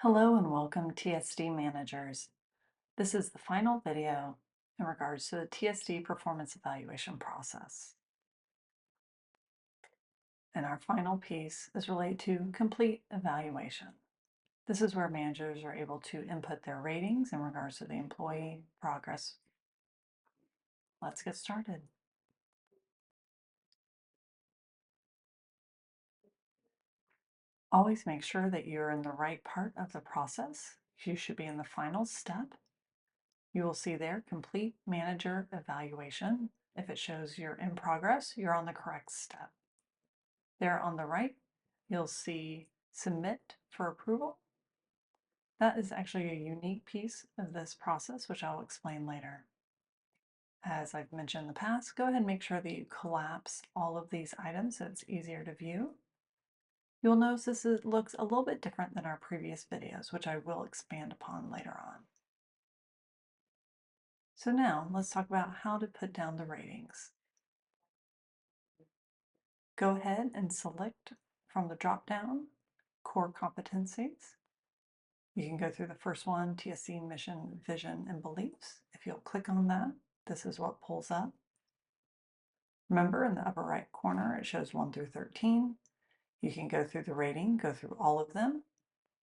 Hello and welcome TSD managers. This is the final video in regards to the TSD performance evaluation process. And our final piece is related to complete evaluation. This is where managers are able to input their ratings in regards to the employee progress. Let's get started. Always make sure that you're in the right part of the process. You should be in the final step. You will see there complete manager evaluation. If it shows you're in progress, you're on the correct step. There on the right, you'll see submit for approval. That is actually a unique piece of this process, which I'll explain later. As I've mentioned in the past, go ahead and make sure that you collapse all of these items so it's easier to view. You'll notice this looks a little bit different than our previous videos, which I will expand upon later on. So now let's talk about how to put down the ratings. Go ahead and select from the drop-down core competencies. You can go through the first one, TSC mission, vision, and beliefs. If you'll click on that, this is what pulls up. Remember, in the upper right corner, it shows 1 through 13. You can go through the rating, go through all of them.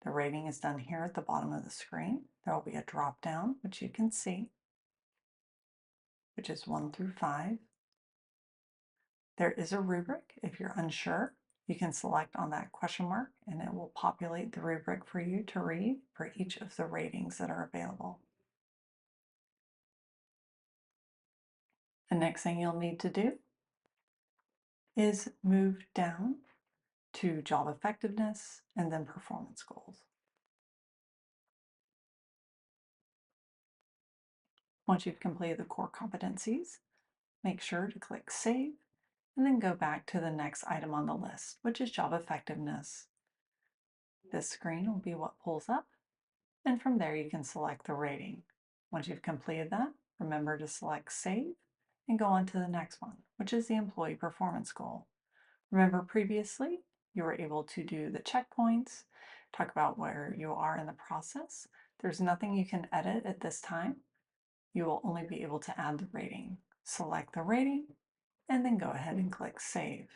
The rating is done here at the bottom of the screen. There will be a drop down, which you can see, which is 1 through 5. There is a rubric. If you're unsure, you can select on that question mark and it will populate the rubric for you to read for each of the ratings that are available. The next thing you'll need to do is move down to job effectiveness and then performance goals. Once you've completed the core competencies, make sure to click Save and then go back to the next item on the list, which is job effectiveness. This screen will be what pulls up, and from there you can select the rating. Once you've completed that, remember to select Save and go on to the next one, which is the employee performance goal. Remember previously, you were able to do the checkpoints, talk about where you are in the process. There's nothing you can edit at this time. You will only be able to add the rating. Select the rating and then go ahead and click Save.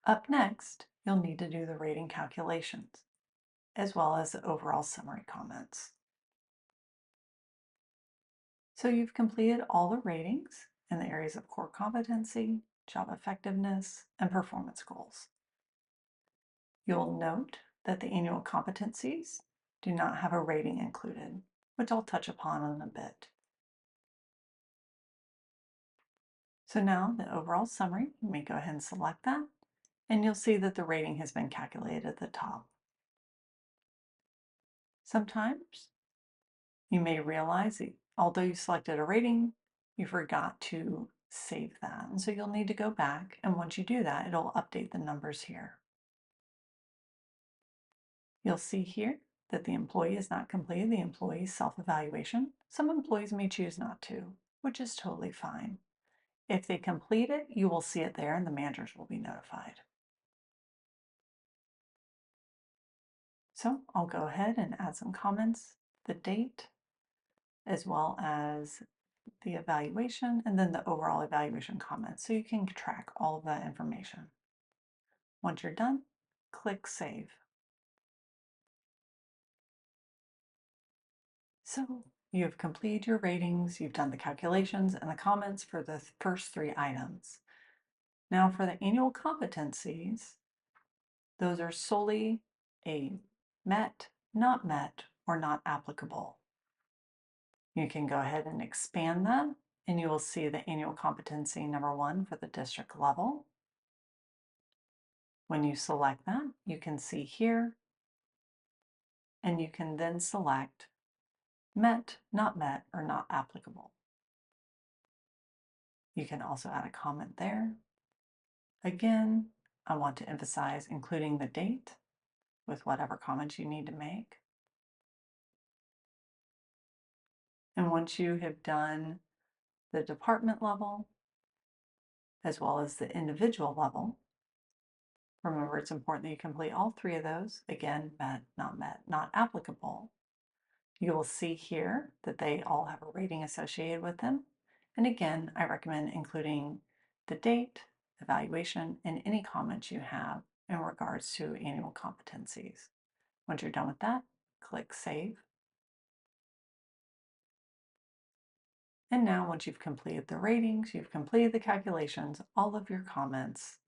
Up next, you'll need to do the rating calculations, as well as the overall summary comments. So you've completed all the ratings in the areas of core competency, job effectiveness, and performance goals. You'll note that the annual competencies do not have a rating included, which I'll touch upon in a bit. So now the overall summary, you may go ahead and select that, and you'll see that the rating has been calculated at the top. Sometimes you may realize that although you selected a rating, you forgot to save that. And so you'll need to go back, and once you do that, it'll update the numbers here. You'll see here that the employee has not completed the employee's self-evaluation. Some employees may choose not to, which is totally fine. If they complete it, you will see it there and the managers will be notified. So I'll go ahead and add some comments, the date, as well as the evaluation, and then the overall evaluation comments, so you can track all of that information. Once you're done, click Save. So you have completed your ratings, you've done the calculations and the comments for the first 3 items. Now for the annual competencies, those are solely a met, not met, or not applicable. You can go ahead and expand that, and you will see the annual competency number 1 for the district level. When you select that, you can see here, and you can then select met, or not applicable. You can also add a comment there. Again, I want to emphasize including the date with whatever comments you need to make. And once you have done the department level, as well as the individual level, Remember, it's important that you complete all three of those. Again, met, not applicable. You will see here that they all have a rating associated with them. And again, I recommend including the date, evaluation, and any comments you have in regards to annual competencies. Once you're done with that, click Save. And now once you've completed the ratings, you've completed the calculations, all of your comments,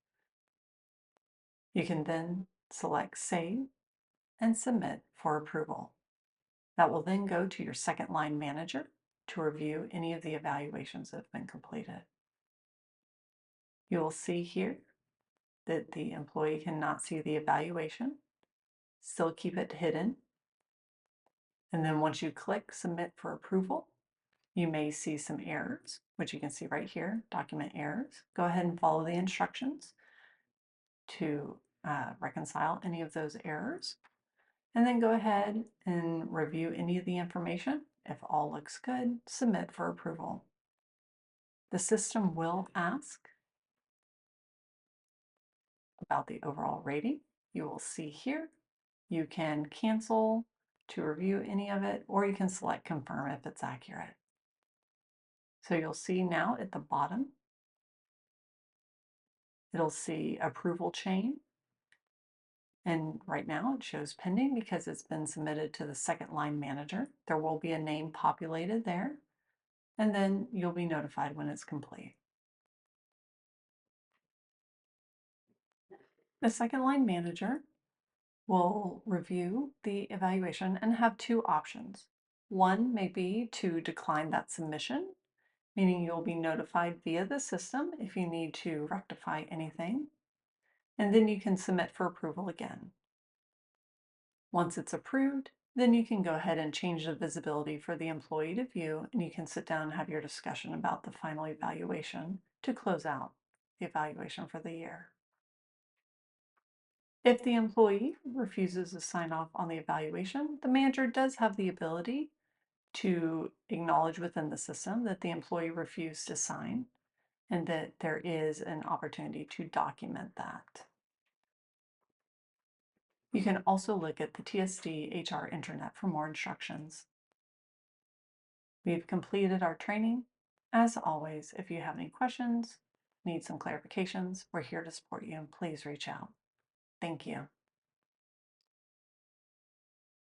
you can then select Save and Submit for approval. That will then go to your second line manager to review any of the evaluations that have been completed. You will see here that the employee cannot see the evaluation. Still keep it hidden. And then once you click Submit for approval, you may see some errors, which you can see right here, document errors. Go ahead and follow the instructions to reconcile any of those errors. And then go ahead and review any of the information. If all looks good, submit for approval. The system will ask about the overall rating. You will see here, you can cancel to review any of it, or you can select confirm if it's accurate. So you'll see now at the bottom, it'll see approval chain. And right now it shows pending because it's been submitted to the second line manager. There will be a name populated there, and then you'll be notified when it's complete. The second line manager will review the evaluation and have two options. One may be to decline that submission, meaning you'll be notified via the system if you need to rectify anything, and then you can submit for approval again. Once it's approved, then you can go ahead and change the visibility for the employee to view, and you can sit down and have your discussion about the final evaluation to close out the evaluation for the year. If the employee refuses to sign off on the evaluation, the manager does have the ability to acknowledge within the system that the employee refused to sign and that there is an opportunity to document that. You can also look at the TSD HR intranet for more instructions. We've completed our training. As always, if you have any questions, need some clarifications, we're here to support you. Please reach out. Thank you.